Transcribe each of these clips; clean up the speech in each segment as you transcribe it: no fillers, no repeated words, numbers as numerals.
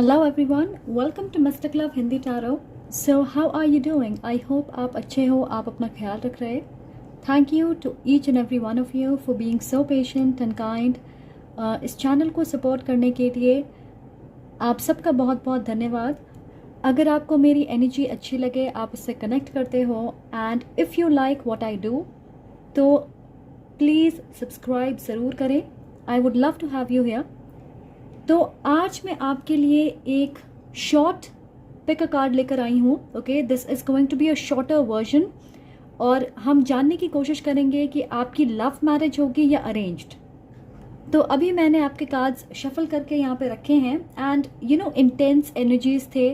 Hello everyone, welcome to Mystic Love Hindi Tarot. So how are you doing? I hope आप अच्छे हो, आप अपना ख्याल रख रहे. Thank you to each and every one of you for being so patient and kind. इस channel को सपोर्ट करने के लिए आप सबका बहुत बहुत धन्यवाद. अगर आपको मेरी एनर्जी अच्छी लगे, आप उससे कनेक्ट करते हो and if you like what I do तो प्लीज़ सब्सक्राइब ज़रूर करें. I would love to have you here. तो आज मैं आपके लिए एक शॉर्ट पिक अ कार्ड लेकर आई हूँ. Okay, this is going to be a shorter version और हम जानने की कोशिश करेंगे कि आपकी लव मैरिज होगी या अरेंज्ड. तो अभी मैंने आपके कार्ड्स शफल करके यहाँ पे रखे हैं and you no intense energies थे.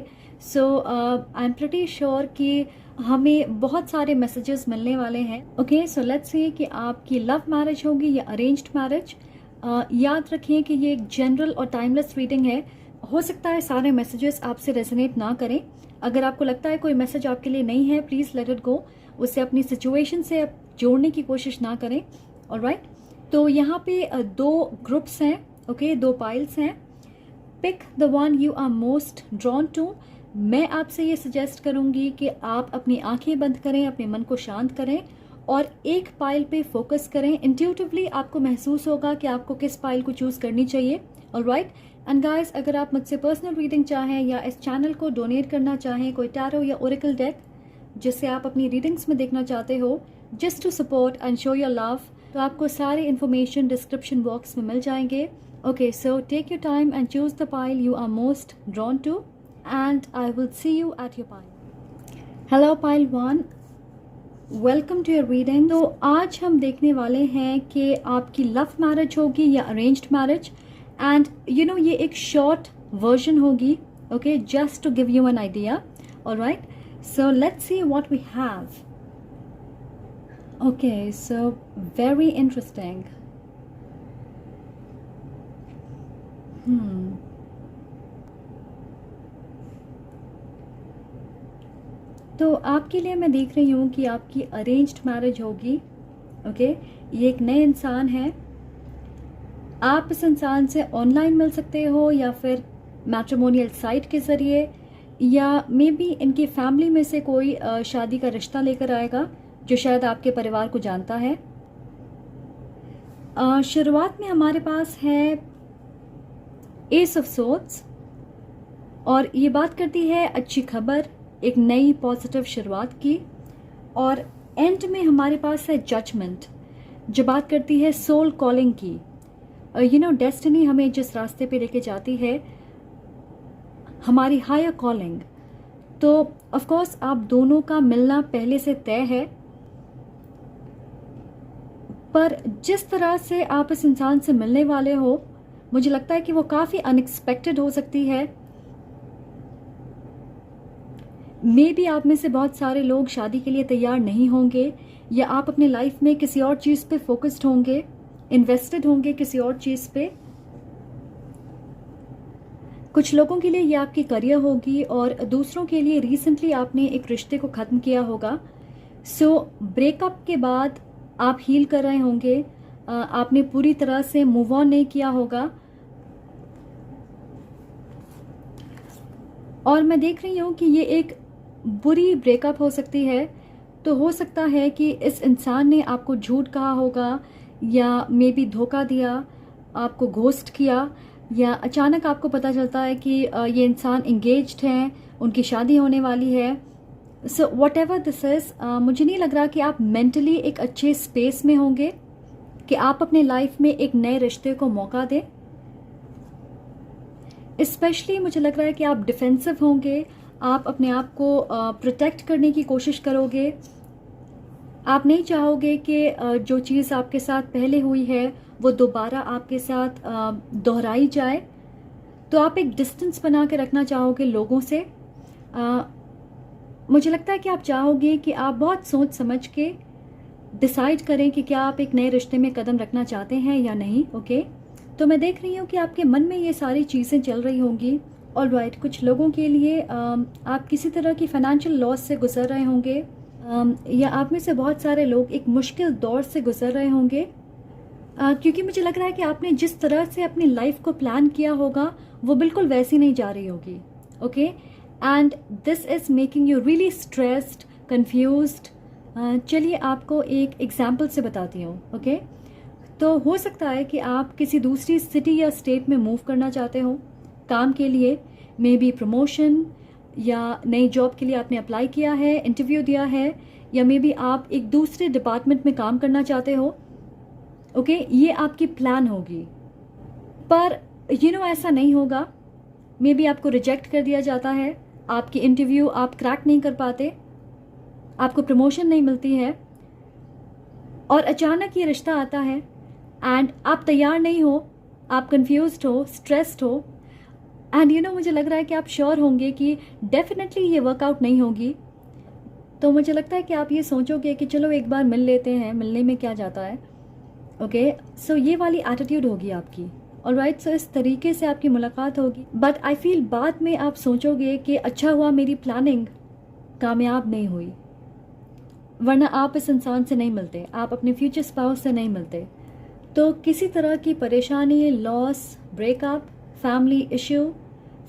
सो आई एम प्रिटी श्योर कि हमें बहुत सारे मैसेजेस मिलने वाले हैं. ओके, सो लेट्स सी कि आपकी लव मैरिज होगी या अरेंज्ड मैरिज. याद रखिए कि ये एक जनरल और टाइमलेस रीडिंग है. हो सकता है सारे मैसेजेस आपसे रेजोनेट ना करें. अगर आपको लगता है कोई मैसेज आपके लिए नहीं है, प्लीज़ लेट इट गो. उसे अपनी सिचुएशन से जोड़ने की कोशिश ना करें. ऑलराइट, तो यहाँ पे दो ग्रुप्स हैं. ओके, दो पाइल्स हैं. Pick the one you are most drawn to. मैं आपसे ये सजेस्ट करूँगी कि आप अपनी आंखें बंद करें, अपने मन को शांत करें और एक पाइल पे फोकस करें. इंट्यूटिवली आपको महसूस होगा कि आपको किस पाइल को चूज़ करनी चाहिए. ऑलराइट, एंड गाइस, अगर आप मुझसे पर्सनल रीडिंग चाहें या इस चैनल को डोनेट करना चाहें, कोई टैरो या ओरेकल डेक जिससे आप अपनी रीडिंग्स में देखना चाहते हो, just to support and show your love, तो आपको सारे इन्फॉर्मेशन डिस्क्रिप्शन बॉक्स में मिल जाएंगे. Okay, so take your time and choose the pile you are most drawn to and I will see you at your pile. Hello pile one, welcome to your reading. तो आज हम देखने वाले हैं कि आपकी लव मैरिज होगी या arranged marriage. And you know ये एक शॉर्ट वर्जन होगी. Okay, just to give you an idea. Alright, so let's see what we have. Okay, so very interesting. तो आपके लिए मैं देख रही हूँ कि आपकी अरेंज्ड मैरिज होगी. ओके, ये एक नए इंसान है. आप इस इंसान से ऑनलाइन मिल सकते हो या फिर मैट्रिमोनियल साइट के ज़रिए, या मे बी इनकी फैमिली में से कोई शादी का रिश्ता लेकर आएगा जो शायद आपके परिवार को जानता है. शुरुआत में हमारे पास है एस ऑफ सोर्ड्स और ये बात करती है अच्छी खबर, एक नई पॉजिटिव शुरुआत की. और एंड में हमारे पास है जजमेंट जो बात करती है सोल कॉलिंग की. यू नो डेस्टिनी हमें जिस रास्ते पे लेके जाती है, हमारी हायर कॉलिंग. तो ऑफ कोर्स आप दोनों का मिलना पहले से तय है, पर जिस तरह से आप इस इंसान से मिलने वाले हो, मुझे लगता है कि वो काफ़ी अनएक्सपेक्टेड हो सकती है. मे बी आप में से बहुत सारे लोग शादी के लिए तैयार नहीं होंगे, या आप अपने लाइफ में किसी और चीज़ पे फोकस्ड होंगे, इन्वेस्टेड होंगे किसी और चीज़ पे. कुछ लोगों के लिए ये आपकी करियर होगी और दूसरों के लिए रिसेंटली आपने एक रिश्ते को ख़त्म किया होगा. सो ब्रेकअप के बाद आप हील कर रहे होंगे, आपने पूरी तरह से मूव ऑन नहीं किया होगा. और मैं देख रही हूँ कि ये एक बुरी ब्रेकअप हो सकती है. तो हो सकता है कि इस इंसान ने आपको झूठ कहा होगा, या मे बी धोखा दिया, आपको घोस्ट किया, या अचानक आपको पता चलता है कि ये इंसान इंगेज्ड हैं, उनकी शादी होने वाली है. So what ever this is, मुझे नहीं लग रहा कि आप मेंटली एक अच्छे स्पेस में होंगे कि आप अपने लाइफ में एक नए रिश्ते को मौका दें. स्पेशली मुझे लग रहा है कि आप डिफेंसिव होंगे, आप अपने आप को प्रोटेक्ट करने की कोशिश करोगे. आप नहीं चाहोगे कि जो चीज़ आपके साथ पहले हुई है वो दोबारा आपके साथ दोहराई जाए. तो आप एक डिस्टेंस बना के रखना चाहोगे लोगों से. मुझे लगता है कि आप चाहोगे कि आप बहुत सोच समझ के डिसाइड करें कि क्या आप एक नए रिश्ते में कदम रखना चाहते हैं या नहीं. ओके, तो मैं देख रही हूँ कि आपके मन में ये सारी चीज़ें चल रही होंगी. ऑलराइट, कुछ लोगों के लिए आप किसी तरह की फाइनेंशियल लॉस से गुजर रहे होंगे, या आप में से बहुत सारे लोग एक मुश्किल दौर से गुजर रहे होंगे. क्योंकि मुझे लग रहा है कि आपने जिस तरह से अपनी लाइफ को प्लान किया होगा वो बिल्कुल वैसी नहीं जा रही होगी. Okay, and this is making you really stressed, confused. चलिए आपको एक एग्जाम्पल से बताती हूँ. ओके, तो हो सकता है कि आप किसी दूसरी सिटी या स्टेट में मूव करना चाहते हो काम के लिए, मे बी प्रमोशन या नई जॉब के लिए आपने अप्लाई किया है, इंटरव्यू दिया है, या मे बी आप एक दूसरे डिपार्टमेंट में काम करना चाहते हो. ओके, ये आपकी प्लान होगी, पर ऐसा नहीं होगा. मे बी आपको रिजेक्ट कर दिया जाता है, आपकी इंटरव्यू आप क्रैक नहीं कर पाते, आपको प्रमोशन नहीं मिलती है, और अचानक ये रिश्ता आता है एंड आप तैयार नहीं हो, आप कंफ्यूज्ड हो, स्ट्रेस्ड हो, एंड मुझे लग रहा है कि आप श्योर होंगे कि डेफिनेटली ये वर्कआउट नहीं होगी. तो मुझे लगता है कि आप ये सोचोगे कि चलो एक बार मिल लेते हैं, मिलने में क्या जाता है. ओके, सो ये वाली एटीट्यूड होगी आपकी. ऑलराइट, सो इस तरीके से आपकी मुलाकात होगी, बट आई फील बाद में आप सोचोगे कि अच्छा हुआ मेरी प्लानिंग कामयाब नहीं हुई, वरना आप इस इंसान से नहीं मिलते, आप अपने फ्यूचर स्पाउस से नहीं मिलते. तो किसी तरह की परेशानी, loss, breakup, family issue,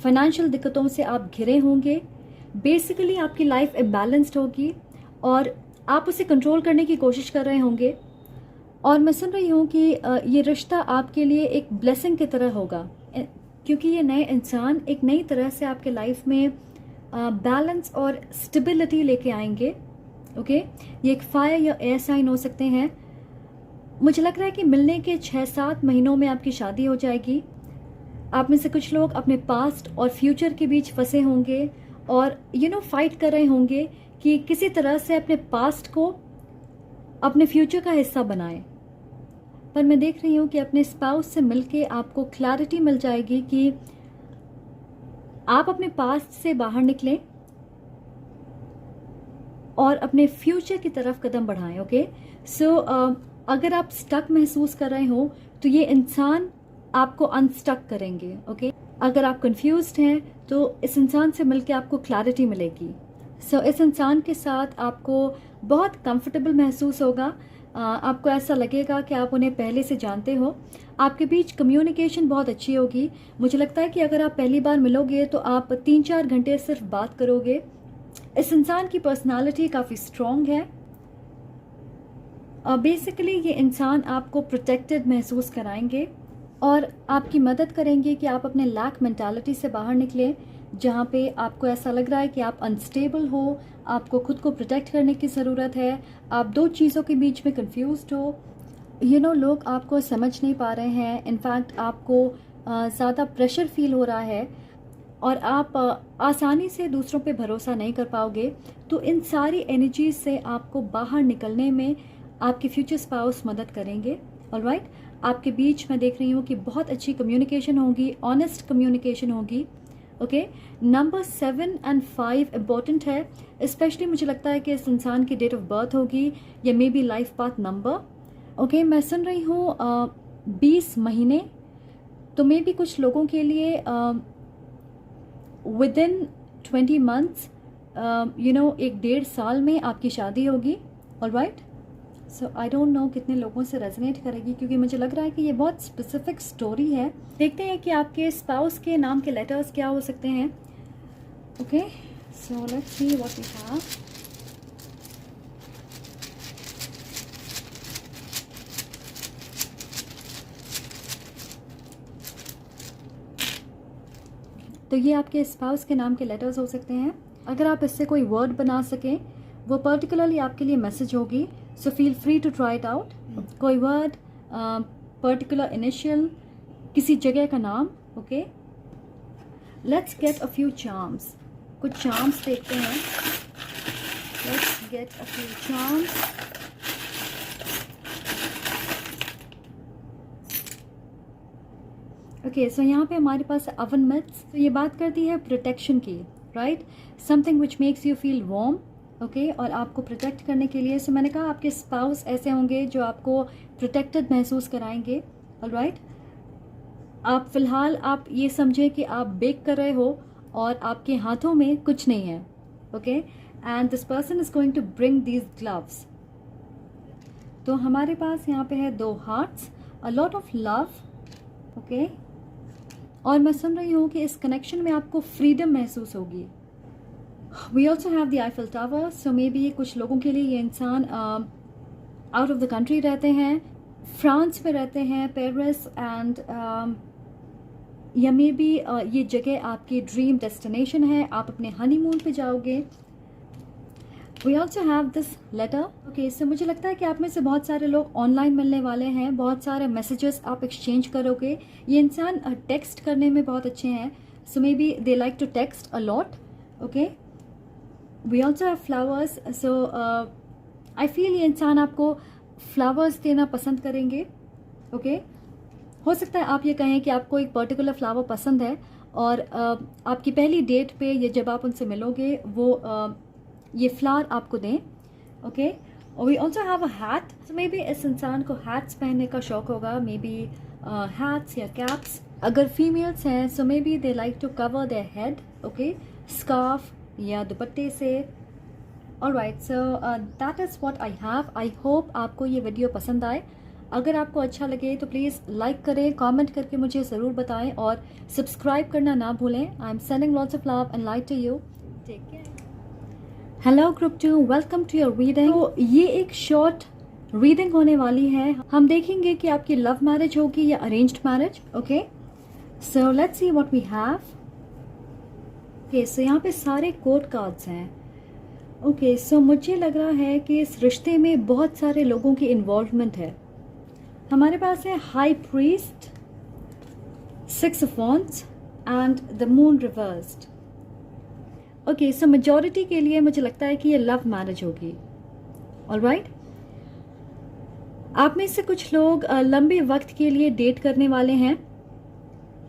financial दिक्कतों से आप घिरे होंगे. बेसिकली आपकी लाइफ इम्बैलेंस्ड होगी और आप उसे कंट्रोल करने की कोशिश कर रहे होंगे. और मैं सुन रही हूँ कि ये रिश्ता आपके लिए एक ब्लेसिंग की तरह होगा, क्योंकि ये नए इंसान एक नई तरह से आपके लाइफ में बैलेंस और स्टेबिलिटी लेके आएंगे. ओके, ये एक फायर या एयर साइन हो सकते हैं. मुझे लग रहा है कि मिलने के 6-7 महीनों में आपकी शादी हो जाएगी. आप में से कुछ लोग अपने पास्ट और फ्यूचर के बीच फंसे होंगे और फाइट कर रहे होंगे कि किसी तरह से अपने पास्ट को अपने फ्यूचर का हिस्सा बनाएं. पर मैं देख रही हूँ कि अपने स्पाउस से मिलके आपको क्लैरिटी मिल जाएगी कि आप अपने पास्ट से बाहर निकलें और अपने फ्यूचर की तरफ कदम बढ़ाएं. ओके, सो अगर आप स्टक महसूस कर रहे हो तो ये इंसान आपको अनस्टक करेंगे. ओके, अगर आप कंफ्यूज्ड हैं तो इस इंसान से मिलके आपको क्लैरिटी मिलेगी. सो इस इंसान के साथ आपको बहुत कंफर्टेबल महसूस होगा. आपको ऐसा लगेगा कि आप उन्हें पहले से जानते हो. आपके बीच कम्युनिकेशन बहुत अच्छी होगी. मुझे लगता है कि अगर आप पहली बार मिलोगे तो आप 3-4 घंटे सिर्फ बात करोगे. इस इंसान की पर्सनालिटी काफ़ी स्ट्रॉन्ग है. बेसिकली ये इंसान आपको प्रोटेक्टेड महसूस कराएंगे और आपकी मदद करेंगे कि आप अपने लैक मेंटालिटी से बाहर निकलें, जहाँ पे आपको ऐसा लग रहा है कि आप अनस्टेबल हो, आपको खुद को प्रोटेक्ट करने की ज़रूरत है, आप दो चीज़ों के बीच में कंफ्यूज्ड हो. लोग आपको समझ नहीं पा रहे हैं. इनफैक्ट आपको ज़्यादा प्रेशर फील हो रहा है और आप आसानी से दूसरों पे भरोसा नहीं कर पाओगे. तो इन सारी एनर्जीज से आपको बाहर निकलने में आपके फ्यूचर स्पाउस मदद करेंगे. ऑलराइट, आपके बीच मैं देख रही हूँ कि बहुत अच्छी कम्युनिकेशन होगी, ऑनेस्ट कम्युनिकेशन होगी. ओके, नंबर 7 और 5 इम्पॉर्टेंट है. स्पेशली मुझे लगता है कि इस इंसान की डेट ऑफ बर्थ होगी या may be life path number. Okay, मैं सुन रही हूँ 20 महीने. तो मे बी कुछ लोगों के लिए विदिन 20 मंथ्स 1-1.5 साल में आपकी शादी होगी. Alright, so I don't no कितने लोगों से रेजोनेट करेगी, क्योंकि मुझे लग रहा है कि ये बहुत स्पेसिफिक स्टोरी है. देखते हैं कि आपके स्पाउस के नाम के लेटर्स क्या हो सकते हैं. Okay, so let's see what we have. तो ये आपके स्पाउस के नाम के लेटर्स हो सकते हैं. अगर आप इससे कोई वर्ड बना सकें, वो पर्टिकुलरली आपके लिए मैसेज होगी. So feel free to try it out. कोई वर्ड, पर्टिकुलर इनिशियल, किसी जगह का नाम. Okay, let's get a few charms. कुछ चार्म्स देखते हैं. Let's get a few charms. Okay, so यहाँ पे हमारे पास अवन मिथ्स. तो ये बात करती है प्रोटेक्शन की. Right, something which makes you feel warm. Okay, और आपको प्रोटेक्ट करने के लिए, सो मैंने कहा आपके स्पाउस ऐसे होंगे जो आपको प्रोटेक्टेड महसूस कराएंगे. ऑलराइट, आप फिलहाल आप ये समझें कि आप बेक कर रहे हो और आपके हाथों में कुछ नहीं है. Okay, and this person is going to bring these gloves. तो हमारे पास यहाँ पे है 2 hearts. A lot of love, okay. और मैं सुन रही हूँ कि इस कनेक्शन में आपको फ्रीडम महसूस होगी। We also have the Eiffel Tower, so maybe कुछ लोगों के लिए ये इंसान आउट ऑफ द कंट्री रहते हैं, फ्रांस में रहते हैं, पेरिस एंड या मे बी ये जगह आपकी ड्रीम डेस्टिनेशन है, आप अपने हनीमून पे जाओगे। We also have this letter, okay. इससे मुझे लगता है कि आप में से बहुत सारे लोग ऑनलाइन मिलने वाले हैं, बहुत सारे मैसेजेस आप एक्सचेंज करोगे। ये इंसान टेक्स्ट करने में बहुत अच्छे हैं, so maybe they like to text a lot, okay. We also have flowers, so I feel ये इंसान आपको फ्लावर्स देना पसंद करेंगे, ओके। हो सकता है आप ये कहें कि आपको एक पर्टिकुलर फ्लावर पसंद है और आपकी पहली डेट पे या जब आप उनसे मिलोगे वो ये फ्लावर आपको दें, ओके। और we also have a hat, so maybe इस इंसान को हैट्स पहनने का शौक होगा, मे बी हैट्स या कैप्स। अगर फीमेल्स हैं so maybe they like to cover their head, okay, scarf या दुपट्टे से। Alright, so that is what I have. I hope आपको ये वीडियो पसंद आए। अगर आपको अच्छा लगे तो प्लीज़ लाइक करें, कमेंट करके मुझे ज़रूर बताएं और सब्सक्राइब करना ना भूलें। I am sending lots of love and light to you. Take care. Hello group 2, welcome to your reading. तो ये एक शॉर्ट रीडिंग होने वाली है। हम देखेंगे कि आपकी लव मैरिज होगी या arranged marriage, okay. So let's see what we have. Okay, so यहाँ पे सारे कोड कार्ड्स हैं, ओके। सो मुझे लग रहा है कि इस रिश्ते में बहुत सारे लोगों की इन्वॉल्वमेंट है। हमारे पास है high priest, 6 of wands and the moon reversed, okay. So majority के लिए मुझे लगता है कि ये लव मैरिज होगी, ऑलराइट। आप में से कुछ लोग लंबे वक्त के लिए डेट करने वाले हैं।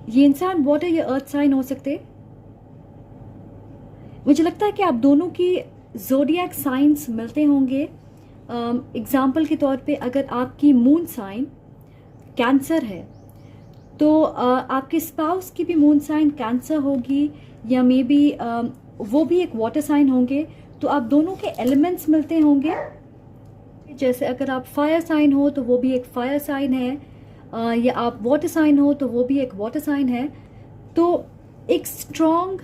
ये इंसान वाटर या अर्थ साइन हो सकते। मुझे लगता है कि आप दोनों की ज़ोडिएक साइंस मिलते होंगे। एग्जाम्पल के तौर पे अगर आपकी मून साइन कैंसर है तो आपके स्पाउस की भी मून साइन कैंसर होगी, या मे बी वो भी एक वाटर साइन होंगे। तो आप दोनों के एलिमेंट्स मिलते होंगे। जैसे अगर आप फायर साइन हो तो वो भी एक फायर साइन है, या आप वाटर साइन हो तो वो भी एक वाटर साइन है। तो एक स्ट्रॉन्ग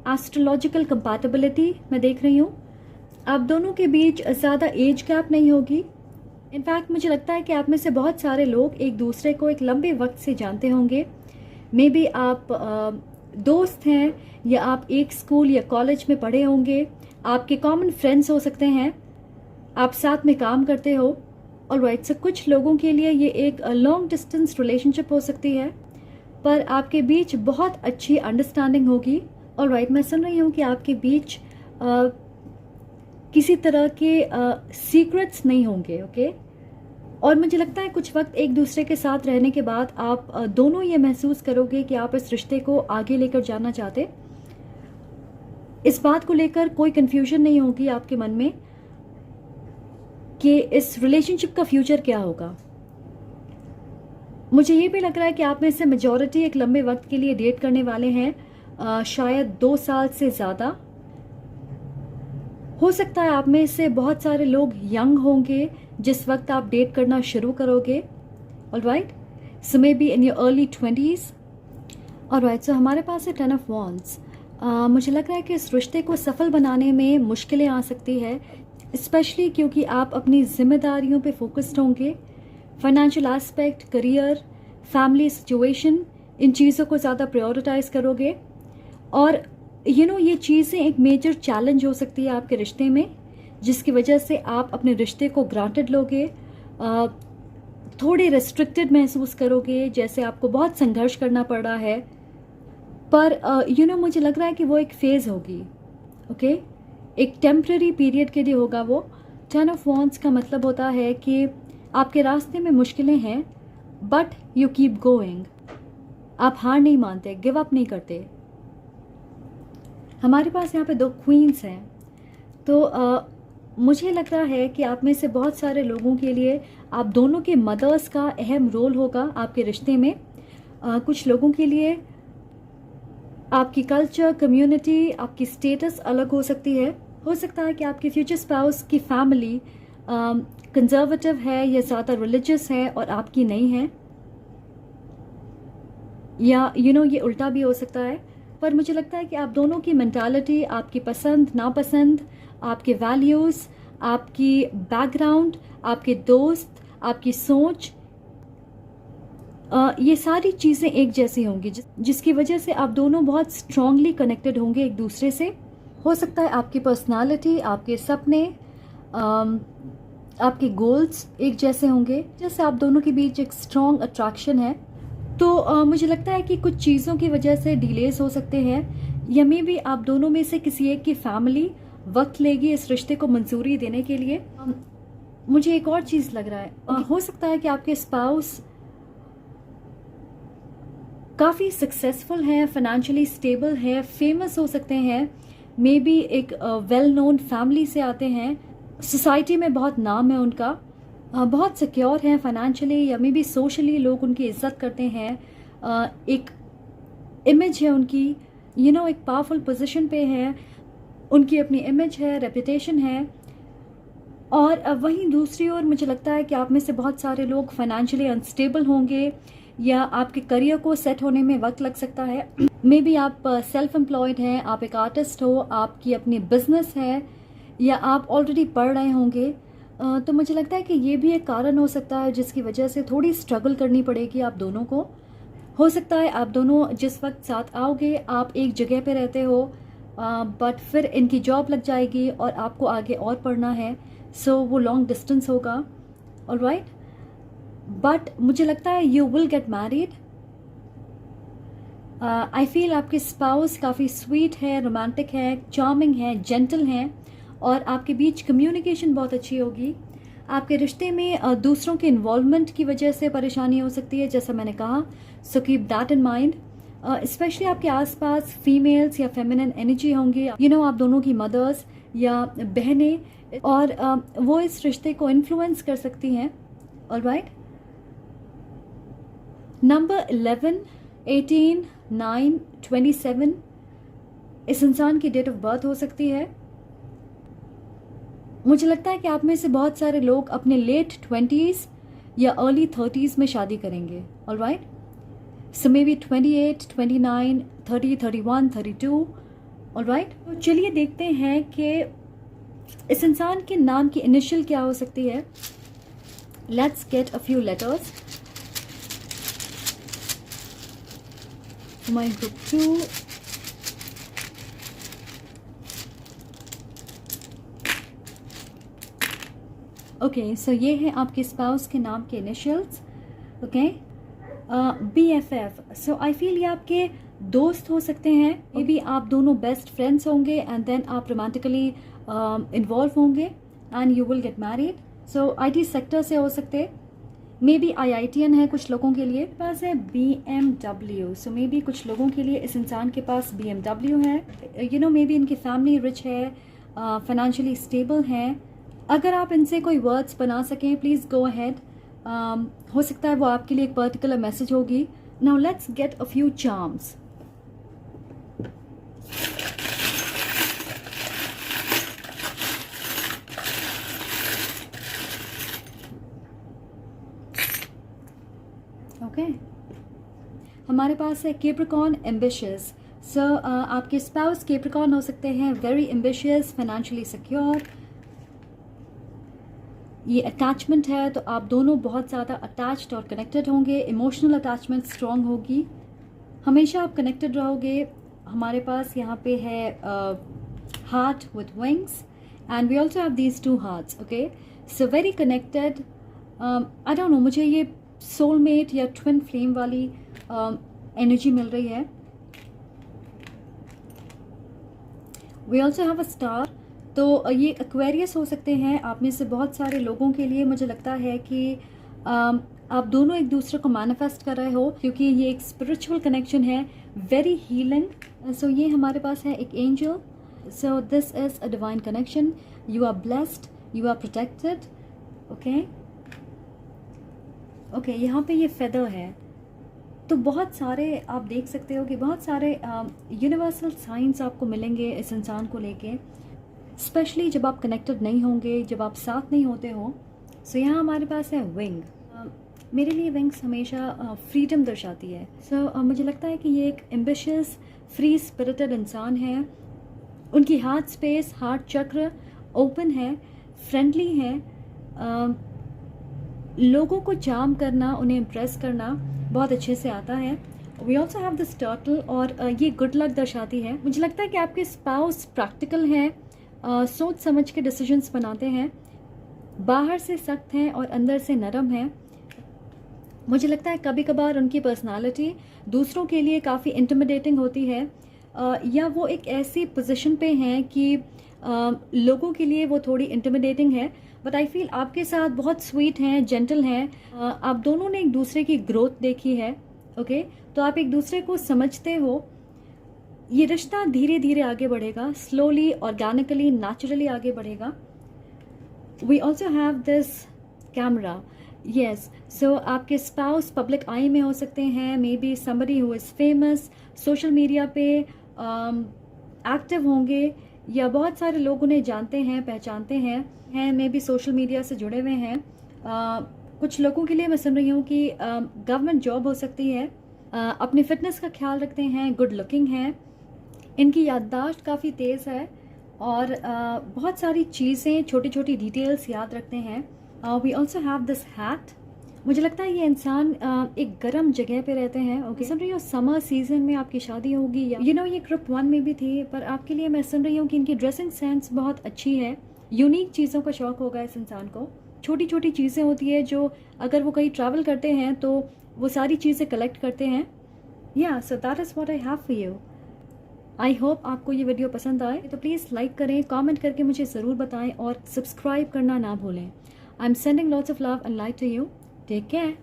एस्ट्रोलॉजिकल कंपैटिबिलिटी मैं देख रही हूँ। आप दोनों के बीच ज़्यादा एज गैप नहीं होगी। इनफैक्ट मुझे लगता है कि आप में से बहुत सारे लोग एक दूसरे को एक लंबे वक्त से जानते होंगे। मे बी आप दोस्त हैं, या आप एक स्कूल या कॉलेज में पढ़े होंगे, आपके कॉमन फ्रेंड्स हो सकते हैं, आप साथ में काम करते हो। ऑलराइट, सो कुछ लोगों के लिए ये एक लॉन्ग डिस्टेंस रिलेशनशिप हो सकती है, पर आपके बीच बहुत अच्छी अंडरस्टैंडिंग होगी। ऑलराइट, मैं सुन रही हूँ कि आपके बीच किसी तरह के सीक्रेट्स नहीं होंगे, ओके। और मुझे लगता है कुछ वक्त एक दूसरे के साथ रहने के बाद आप दोनों ये महसूस करोगे कि आप इस रिश्ते को आगे लेकर जाना चाहते। इस बात को लेकर कोई कंफ्यूजन नहीं होगी आपके मन में कि इस रिलेशनशिप का फ्यूचर क्या होगा। मुझे ये भी लग रहा है कि आप में से मेजॉरिटी एक लंबे वक्त के लिए डेट करने वाले हैं, शायद 2 साल से ज़्यादा। हो सकता है आप में से बहुत सारे लोग यंग होंगे जिस वक्त आप डेट करना शुरू करोगे, alright. So maybe in your early 20s, alright. So हमारे पास है 10 ऑफ वॉन्ड्स। मुझे लग रहा है कि इस रिश्ते को सफल बनाने में मुश्किलें आ सकती है, स्पेशली क्योंकि आप अपनी जिम्मेदारियों पे फोकस्ड होंगे। Financial aspect, career, family situation, इन चीज़ों को ज़्यादा प्रायोरिटाइज करोगे। और ये चीज़ें एक मेजर चैलेंज हो सकती है आपके रिश्ते में, जिसकी वजह से आप अपने रिश्ते को ग्रांटेड लोगे, थोड़े रेस्ट्रिक्टेड महसूस करोगे, जैसे आपको बहुत संघर्ष करना पड़ रहा है। पर मुझे लग रहा है कि वो एक फेज़ होगी, ओके। एक टेम्पररी पीरियड के लिए होगा वो। 10 ऑफ वॉन्ड्स का मतलब होता है कि आपके रास्ते में मुश्किलें हैं, बट यू कीप गोइंग। आप हार नहीं मानते, गिव अप नहीं करते। हमारे पास यहाँ पे 2 क्वींस हैं। तो मुझे लग रहा है कि आप में से बहुत सारे लोगों के लिए आप दोनों के मदर्स का अहम रोल होगा आपके रिश्ते में। कुछ लोगों के लिए आपकी कल्चर, कम्युनिटी, आपकी स्टेटस अलग हो सकती है। हो सकता है कि आपके फ्यूचर स्पाउस की फैमिली कंजर्वेटिव है या ज़्यादा रिलीजियस है और आपकी नहीं है। या ये उल्टा भी हो सकता है। पर मुझे लगता है कि आप दोनों की मेंटालिटी, आपकी पसंद नापसंद, आपके वैल्यूज़, आपकी बैकग्राउंड, आपके दोस्त, आपकी सोच, ये सारी चीज़ें एक जैसी होंगी, जिसकी वजह से आप दोनों बहुत स्ट्रांगली कनेक्टेड होंगे एक दूसरे से। हो सकता है आपकी पर्सनालिटी, आपके सपने, आपके गोल्स एक जैसे होंगे, जैसे आप दोनों के बीच एक स्ट्रॉन्ग अट्रैक्शन है। तो मुझे लगता है कि कुछ चीज़ों की वजह से डिलेज हो सकते हैं, या मे भी आप दोनों में से किसी एक की फैमिली वक्त लेगी इस रिश्ते को मंजूरी देने के लिए। मुझे एक और चीज़ लग रहा है, हो सकता है कि आपके स्पाउस काफ़ी सक्सेसफुल हैं, फाइनेंशियली स्टेबल है, फेमस हो सकते हैं, मे बी एक वेल नोन फैमिली से आते हैं, सोसाइटी में बहुत नाम है उनका, बहुत सिक्योर हैं फाइनेंशियली या मे बी सोशली, लोग उनकी इज्जत करते हैं, एक इमेज है उनकी, एक पावरफुल पोजीशन पे है, उनकी अपनी इमेज है, रेपुटेशन है। और वहीं दूसरी ओर मुझे लगता है कि आप में से बहुत सारे लोग फाइनेंशियली अनस्टेबल होंगे, या आपके करियर को सेट होने में वक्त लग सकता है। मे बी आप सेल्फ एम्प्लॉयड हैं, आप एक आर्टिस्ट हो, आपकी अपनी बिजनेस है, या आप ऑलरेडी पढ़ रहे होंगे। तो मुझे लगता है कि ये भी एक कारण हो सकता है जिसकी वजह से थोड़ी स्ट्रगल करनी पड़ेगी आप दोनों को। हो सकता है आप दोनों जिस वक्त साथ आओगे, आप एक जगह पे रहते हो, बट फिर इनकी जॉब लग जाएगी और आपको आगे और पढ़ना है, सो वो लॉन्ग डिस्टेंस होगा। ऑलराइट, बट मुझे लगता है you will get married. I feel आपके स्पाउस काफ़ी स्वीट है, रोमांटिक है, चार्मिंग है, जेंटल हैं, और आपके बीच कम्युनिकेशन बहुत अच्छी होगी। आपके रिश्ते में दूसरों के इन्वॉल्वमेंट की वजह से परेशानी हो सकती है, जैसा मैंने कहा, so keep that in mind. Specially आपके आसपास फीमेल्स या फेमिनिन एनर्जी होंगी, आप दोनों की मदर्स या बहनें, और वो इस रिश्ते को इन्फ्लुएंस कर सकती हैं। ऑलराइट, नंबर 11, 18, 9, 27 इस इंसान की डेट ऑफ बर्थ हो सकती है। मुझे लगता है कि आप में से बहुत सारे लोग अपने लेट 20s या अर्ली 30s में शादी करेंगे। Alright, so may be 28, 29, 30, 31, 32। Alright, तो चलिए देखते हैं कि इस इंसान के नाम की इनिशियल क्या हो सकती है। Let's get a few letters. My group 2, okay, so ये है आपके स्पाउस के नाम के initials. Okay, BFF, so I feel ये आपके दोस्त हो सकते हैं, मे बी आप दोनों बेस्ट फ्रेंड्स होंगे, एंड देन आप रोमांटिकली इन्वॉल्व होंगे and you will get married. So IT sector से हो सकते, मे बी IITian है कुछ लोगों के लिए। पास है BMW, सो मे बी कुछ लोगों के लिए इस इंसान के पास BMW है, मे बी इनकी फैमिली रिच है, फाइनेंशियली स्टेबल है। अगर आप इनसे कोई वर्ड्स बना सकें, प्लीज़ गो अहेड। हो सकता है वो आपके लिए एक पर्टिकुलर मैसेज होगी। Now let's get a few charms. Okay, हमारे पास है कैप्रिकॉर्न, एम्बिशियस। सो आपके स्पाउस कैप्रिकॉर्न हो सकते हैं, वेरी एम्बिशियस, फाइनेंशियली सिक्योर। ये अटैचमेंट है, तो आप दोनों बहुत ज़्यादा अटैच्ड और कनेक्टेड होंगे, इमोशनल अटैचमेंट स्ट्रॉन्ग होगी, हमेशा आप कनेक्टेड रहोगे। हमारे पास यहाँ पे है heart with wings, and we also have these 2 hearts. Okay, so very connected. I don't know, मुझे ये सोलमेट या ट्विन फ्लेम वाली एनर्जी मिल रही है। We also have a star, तो ये एक्वेरियस हो सकते हैं आप में से बहुत सारे लोगों के लिए। मुझे लगता है कि आप दोनों एक दूसरे को मैनिफेस्ट कर रहे हो, क्योंकि ये एक स्पिरिचुअल कनेक्शन है, वेरी हीलिंग। सो ये हमारे पास है एक angel, so this is a divine connection. You are blessed, you are protected. Okay okay, यहाँ पे ये फेदर है, तो बहुत सारे आप देख सकते हो कि बहुत सारे यूनिवर्सल साइंस आपको मिलेंगे इस इंसान को लेके, स्पेशली जब आप कनेक्टेड नहीं होंगे, जब आप साथ नहीं होते हो। सो यहाँ हमारे पास है विंग। मेरे लिए विंग्स हमेशा फ्रीडम दर्शाती है। मुझे लगता है कि ये एक एम्बिशियस, फ्री स्पिरिटेड इंसान है। उनकी हार्ट स्पेस, हार्ट चक्र ओपन है, फ्रेंडली है, लोगों को चार्म करना, उन्हें इम्प्रेस करना बहुत अच्छे से आता है। We also have this turtle, और ये गुड लक दर्शाती है। मुझे लगता है कि आपके स्पाउस प्रैक्टिकल हैं, सोच समझ के डिसीजंस बनाते हैं, बाहर से सख्त हैं और अंदर से नरम हैं। मुझे लगता है कभी कभार उनकी पर्सनालिटी दूसरों के लिए काफ़ी इंटिमिडेटिंग होती है, या वो एक ऐसी पोजीशन पे हैं कि लोगों के लिए वो थोड़ी इंटिमिडेटिंग है। बट आई फील आपके साथ बहुत स्वीट हैं, जेंटल हैं। आप दोनों ने एक दूसरे की ग्रोथ देखी है, ओके? तो आप एक दूसरे को समझते हो। ये रिश्ता धीरे धीरे आगे बढ़ेगा, स्लोली, ऑर्गेनिकली, नेचुरली आगे बढ़ेगा। We also have this camera, yes. So आपके स्पाउस पब्लिक आई में हो सकते हैं, maybe somebody who is famous, social media पे एक्टिव होंगे, या बहुत सारे लोग उन्हें जानते हैं, पहचानते हैं, मे बी सोशल मीडिया से जुड़े हुए हैं। कुछ लोगों के लिए मैं सुन रही हूँ कि गवर्नमेंट जॉब हो सकती है। अपनी फिटनेस का ख्याल रखते हैं, गुड लुकिंग हैं, इनकी याददाश्त काफ़ी तेज़ है, और बहुत सारी चीज़ें, छोटी छोटी डिटेल्स याद रखते हैं। We also have this hat. मुझे लगता है ये इंसान एक गर्म जगह पे रहते हैं, ओके? सुन रही हूँ समर सीजन में आपकी शादी होगी, या ये ग्रुप 1 में भी थी, पर आपके लिए मैं सुन रही हूँ कि इनकी ड्रेसिंग सेंस बहुत अच्छी है। यूनिक चीज़ों का शौक होगा इस इंसान को। छोटी छोटी चीज़ें होती है जो अगर वो कहीं ट्रैवल करते हैं तो वो सारी चीज़ें कलेक्ट करते हैं। या सो that is what I have for you. I hope आपको ये वीडियो पसंद आए, तो प्लीज़ लाइक करें, कमेंट करके मुझे ज़रूर बताएं, और सब्सक्राइब करना ना भूलें। I am sending lots of love and light to you. Take care.